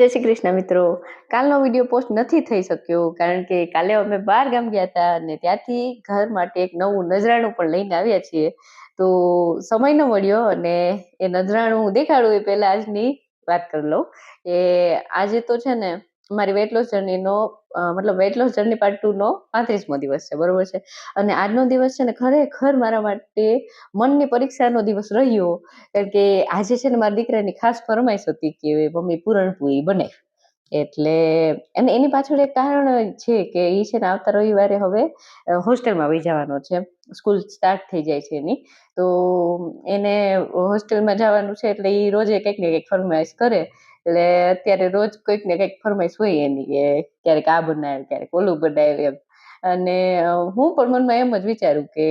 જય શ્રી કૃષ્ણ મિત્રો. કાલનો વિડીયો પોસ્ટ નથી થઈ શક્યો કારણ કે કાલે અમે બહાર ગામ ગયા હતા અને ત્યાંથી ઘર માટે એક નવું નજરાણું પણ લઈને આવ્યા છીએ. તો સમય ન મળ્યો અને એ નજરાણું દેખાડું એ પહેલા આજની વાત કરી લઉં. આજે તો છે ને મારી વેટ લોસ જર્નીનો મતલબ વેટ લોસ જર્ની પાર્ટ 2 નો 35મો દિવસ છે, બરોબર છે. અને આજનો દિવસ છે ને ખરેખર મારા માટે મનની પરીક્ષાનો દિવસ રહ્યો, કારણ કે આજે છે ને મારા દીકરાની ખાસ ફરમાઈશ હતી કે મમ્મી પૂરણપૂરી બને. એટલે અને એની પાછળ એક કારણ છે કે એ છે ને આવતા રવિવારે હવે હોસ્ટેલમાં વહી જવાનો છે, સ્કૂલ સ્ટાર્ટ થઈ જાય છે એની. તો એને હોસ્ટેલમાં જવાનું છે એટલે એ રોજે કંઈક ને કંઈક ફરમાઈશ કરે. એટલે અત્યારે રોજ કંઈક ને કંઈક ફરમાઈશ હોય એની કે ક્યારેક આ બનાવે, ક્યારેક ઓલું બનાવે એમ. અને હું પણ મનમાં એમ જ વિચારું કે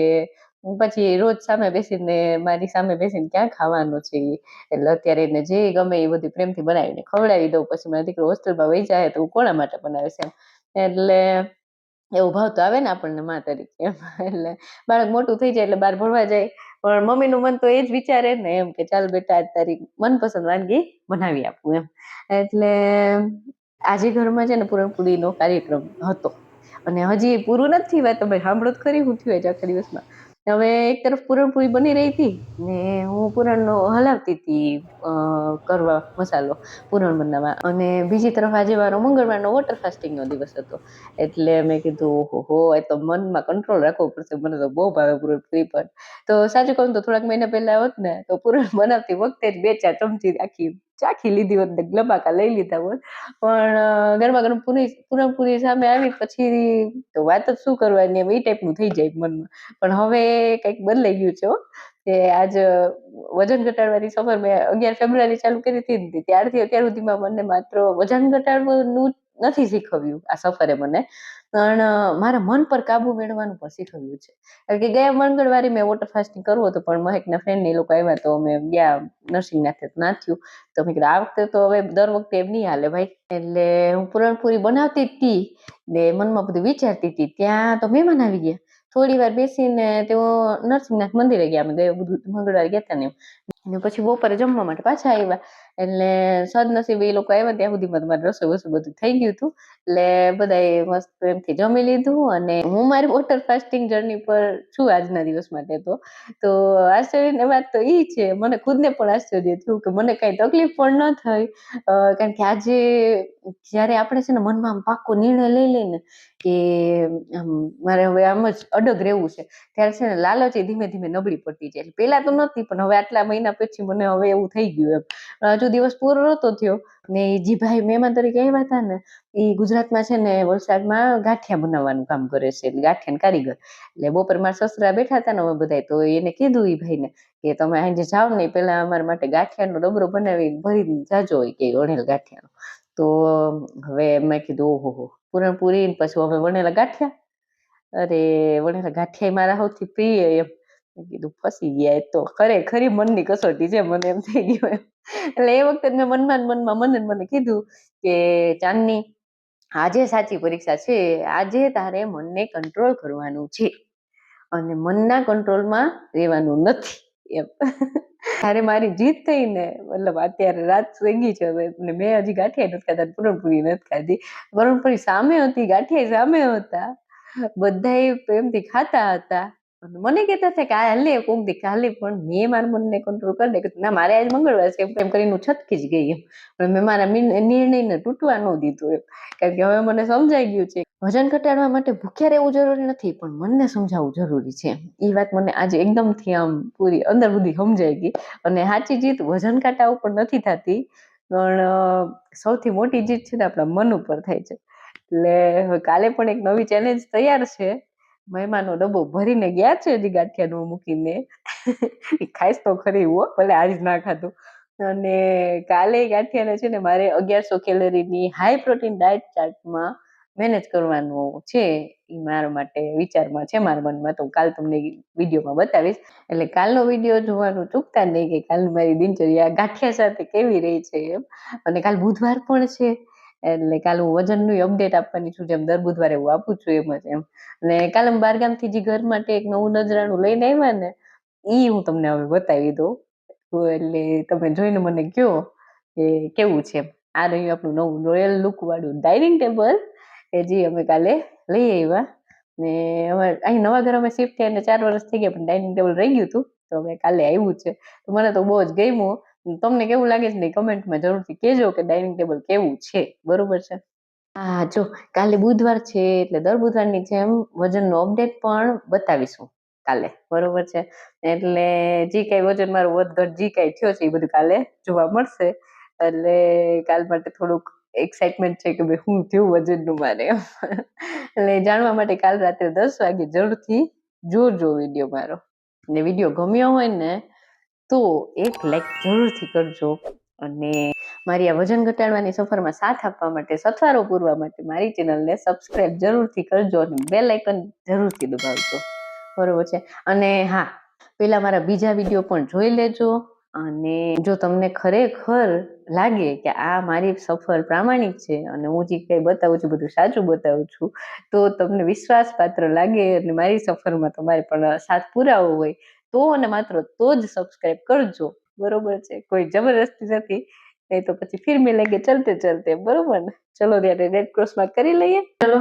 હું પછી રોજ સામે બેસીને મારી સામે બેસીને ક્યાં ખાવાનું છે. એટલે અત્યારે એને જે ગમે એ બધું પ્રેમથી બનાવીને ખવડાવી દઉં. પછી મારો દીકરો હોસ્ટેલમાં વહી જાય તો હું કોના માટે બનાવીશ એમ. એટલે એવું ભાવ તો આવે ને આપણને મા તરીકે એમ. એટલે બાળક મોટું થઈ જાય એટલે બહાર ભણવા જાય, પણ મમ્મીનું મન તો એ જ વિચારે ને એમ કે ચાલ બેટા તારી મનપસંદ વાનગી બનાવી આપું એમ. એટલે આજે ઘરમાં છે ને પૂરણપૂરીનો કાર્યક્રમ હતો અને હજી પૂરું નથી થયું. તમે સાંભળો તો ખરી હું થયું આજે આખા દિવસમાં. હવે એક તરફ પૂરણપૂરી બની રહી હતી ને હું પૂરણનો હલાવતી હતી કરવા મસાલો પૂરણ બનાવવા, અને બીજી તરફ આજે મારો મંગળવારનો વોટર ફાસ્ટિંગનો દિવસ હતો. એટલે મેં કીધું ઓહો, એ તો મનમાં કંટ્રોલ રાખવો પડશે, મને તો બહુ ભાવે પૂરણપૂરી. પણ તો સાચું કહું તો થોડાક મહિના પહેલા હોત ને તો પૂરણ બનાવતી વખતે જ 2-4 ચમચી આખી ચાખી લીધી હોત ને લબાકા લઈ લીધા હોત. પણ ગરમા ગરમ પૂરણપૂરી સામે આવી પછી તો વાત જ શું કરવાની, એમ એ ટાઈપનું થઈ જાય મનમાં. પણ હવે કંઈક બદલાઈ ગયું છે કે આજ વજન ઘટાડવાની સફર મેં 11 ફેબ્રુઆરી ચાલુ કરી હતી ને ત્યારથી અત્યાર સુધીમાં મને માત્ર વજન ઘટાડવાનું નથી શીખવ્યું આ સફરે મને, પણ મારા મન પર કાબુ મેળવવાનું પણ શીખવ્યું છે. કારણ કે ગયા મંગળવારે મેં વોટર ફાસ્ટિંગ કરવું હતું, પણ મહેકના ફ્રેન્ડ ને લોકો આવ્યા તો અમે ગયા નરસિંહનાથે, ના થયું. તો મેં કીધું આ વખતે તો હવે દર વખતે એમ નહીં હાલે ભાઈ. એટલે હું પૂરણપૂરી બનાવતી હતી ને મનમાં બધું વિચારતી હતી, ત્યાં તો મહેમાન આવી ગયા. થોડી વાર બેસીને તેઓ નરસિંહનાથ મંદિરે ગયા, અમે ગયા બધું મંગળવારે ગયા હતા ને એમ. પછી બપોરે જમવા માટે પાછા આવ્યા. એટલે સદનસીબે એ લોકો આવ્યા ત્યાં સુધીમાં મારે રસોઈ વસોઈ બધું થઈ ગયું હતું. એટલે બધાએ મસ્ત પ્રેમથી જમી લીધું અને હું મારી વોટર ફાસ્ટિંગ જર્ની પર છું આજના દિવસ માટે. તો આશ્ચર્યની વાત તો એ છે, મને ખુદને પણ આશ્ચર્ય થયું કે મને કાંઈ તકલીફ પણ ન થઈ. કારણ કે આજે જ્યારે આપણે છે ને મનમાં આમ પાક્કો નિર્ણય લઈ લઈને કે મારે હવે આમ જ અડગ રહેવું છે, ત્યારે છે ને લાલચ ધીમે ધીમે નબળી પડતી જાય. પહેલા તો નહોતી, પણ હવે આટલા મહિના પછી મને હવે એવું થઈ ગયું એમ. હજુ દિવસ પૂરો નહોતો થયો ને જે ભાઈ મહેમાન તરીકે આવ્યા હતા ને એ ગુજરાતમાં છે ને વલસાડમાં ગાંઠિયા બનાવવાનું કામ કરે છે, ગાંઠિયાના કારીગર. એટલે બપોર મારા સસરા બેઠા હતા ને અમે બધા, તો એને કીધું એ ભાઈને કે તમે આજે જાઓ ને પેલા અમારા માટે ગાંઠિયાનો ડબરો બનાવી ભરીને જાજો હોય કે વણેલ ગાંઠિયાનો. તો હવે મેં કીધું ઓહો, પૂરણપૂરી પછી હવે વણેલા ગાંઠિયા. અરે વણેલા ગાંઠિયા મારા સૌથી પ્રિય એમ. મેં કીધું ફસી ગયા, એ તો ખરી મનની કસોટી છે, મને એમ થઈ ગયું એમ. એટલે એ વખતે મેં મનમાં મને કીધું કે ચાંદની, આજે સાચી પરીક્ષા છે, આજે તારે મનને કંટ્રોલ કરવાનું છે અને મનના કંટ્રોલમાં રહેવાનું નથી એમ. ત્યારે મારી જીત થઈ ને, મતલબ અત્યારે રાત થઈ ગઈ છે હવે, મેં હજી ગાંઠિયા નથી ખાધા, પૂરણપૂરી નથી ખાધી. પૂરણપૂરી સામે હતી, ગાંઠિયા સામે હતા, બધા પ્રેમથી ખાતા હતા. મને કહેતા હતા કે આ હાલે કોક દી ખાલી, પણ મેં મારા મનને કંટ્રોલ કરી દે કે ના મારે આજ મંગળવાર છે એમ કરીને હું છટકી જ ગઈ એમ. પણ મેં મારા નિર્ણયને તૂટવા ન દીધો એમ. કારણ કે હવે મને સમજાઈ ગયું છે વજન ઘટાડવા માટે ભૂખ્યા રહેવું જરૂરી નથી, પણ મનને સમજાવવું જરૂરી છે. એ વાત મને આજે એકદમથી આમ પૂરી અંદર સુધી સમજાઈ ગઈ. અને સાચી જીત વજન કાંટા ઉપર નથી થતી, પણ સૌથી મોટી જીત છે ને આપણા મન ઉપર થાય છે. એટલે કાલે પણ એક નવી ચેલેન્જ તૈયાર છે. મહેમાનો ડબ્બો ભરીને ગયા છે હજી ગાંઠિયાનો મૂકીને, ખાઈશ તો ખરી હો, ભલે આજ ના ખાધું. અને કાલે ગાંઠિયાને છે ને મારે 1100 કેલરીની હાઈ પ્રોટીન ડાયટ ચાર્ટમાં મેનેજ કરવાનું છે. એ મારા માટે વિચારમાં છે મારા મનમાં, તો કાલ તમને વિડીયોમાં બતાવીશ. એટલે કાલનો વિડીયો જોવાનું ચૂકતા નહીં કે કાલ મારી દિનચર્યા ગાંઠિયા સાથે કેવી રહી છે એમ. અને કાલ બુધવાર પણ છે, એટલે કાલ હું વજનનું અપડેટ આપવાની છું, જેમ દર બુધવારે હું આપું છું એમ જ એમ. અને કાલે બારગામથી જે ઘર માટે એક નવું નજરાણું લઈને આવ્યા ને, એ હું તમને હવે બતાવી દઉં. એટલે તમે જોઈને મને કહો કે કેવું છે. આ રહ્યું આપણું નવું રોયલ લુક વાળું ડાઇનિંગ ટેબલ એ જે અમે કાલે લઈ આવ્યા. ને હવે અહીં નવા ઘર અમે શિફ્ટ થયા 4 વર્ષ થઈ ગયા, પણ ડાઇનિંગ ટેબલ રહી ગયું હતું, તો હવે કાલે આવ્યું છે. તો મને તો બહુ જ ગમ્યું. તમને કેવું લાગે છે ને કમેન્ટમાં જરૂરથી કહેજો કે ડાઇનિંગ ટેબલ કેવું છે. બરોબર છે. હા, જો કાલે બુધવાર છે એટલે દર બુધવારની જેમ વજનનો અપડેટ પણ બતાવીશું કાલે. બરોબર છે. એટલે જે કઈ વજન મારું વધઘટ જે કઈ થયો છે એ બધું કાલે જોવા મળશે. એટલે કાલ માટે થોડુંક એક્સાઇટમેન્ટ છે કે ભાઈ હું થયું વજનનું મારે. એટલે જાણવા માટે કાલ રાત્રે 10 વાગે જરૂરથી જોજો વિડીયો મારો. ને વિડીયો ગમ્યો હોય ને તો એક લાઈક જરૂરથી કરજો. અને મારી આ વજન ઘટાડવાની સફરમાં સાથ આપવા માટે, સથવારો પૂરવા માટે મારી ચેનલને સબસ્ક્રાઇબ જરૂરથી કરજો અને બેલ આઇકન જરૂરથી દબાવજો. બરોબર છે. અને હા, પેલા મારા બીજા વિડીયો પણ જોઈ લેજો. અને જો તમને ખરેખર લાગે કે આ મારી સફર પ્રામાણિક છે અને હું જે કંઈ બતાવું છું બધું સાચું બતાવું છું, તો તમને વિશ્વાસપાત્ર લાગે અને મારી સફરમાં તમારે પણ સાથ પુરાવો હોય તો અને માત્ર તો જ સબસ્ક્રાઇબ કરજો. બરોબર છે. કોઈ જબરદસ્તી નથી, નહીં તો પછી ફિર મિલેંગે ચલતે ચલતે. બરોબર ને? ચલો ત્યારે રેડ ક્રોસ માર્ક કરી લઈએ. ચલો,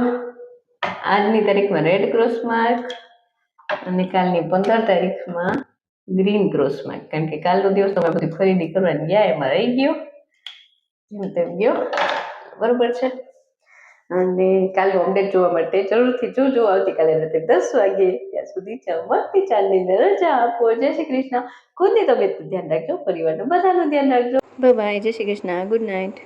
આજની તારીખમાં રેડ ક્રોસ માર્ક અને કાલની 15 તારીખમાં ગ્રીન ક્રોસ માર્ક. કારણ કે કાલનો દિવસ તો બધી ખરીદી કરવાની ગયા એમાં રહી ગયો, જેમ તેમ ગયો. બરોબર છે. અને કાલનું અપડેટ જોવા માટે જરૂરથી જોજો. આવતીકાલે રાત્રે 10 વાગે. ત્યાં સુધી ચમકતી ચાંદનીને રજા આપો. જય શ્રી કૃષ્ણ. ખુદની તબિયતનું ધ્યાન રાખજો, પરિવારનું બધાનું ધ્યાન રાખજો. Bye bye. જય શ્રી કૃષ્ણ. Good night.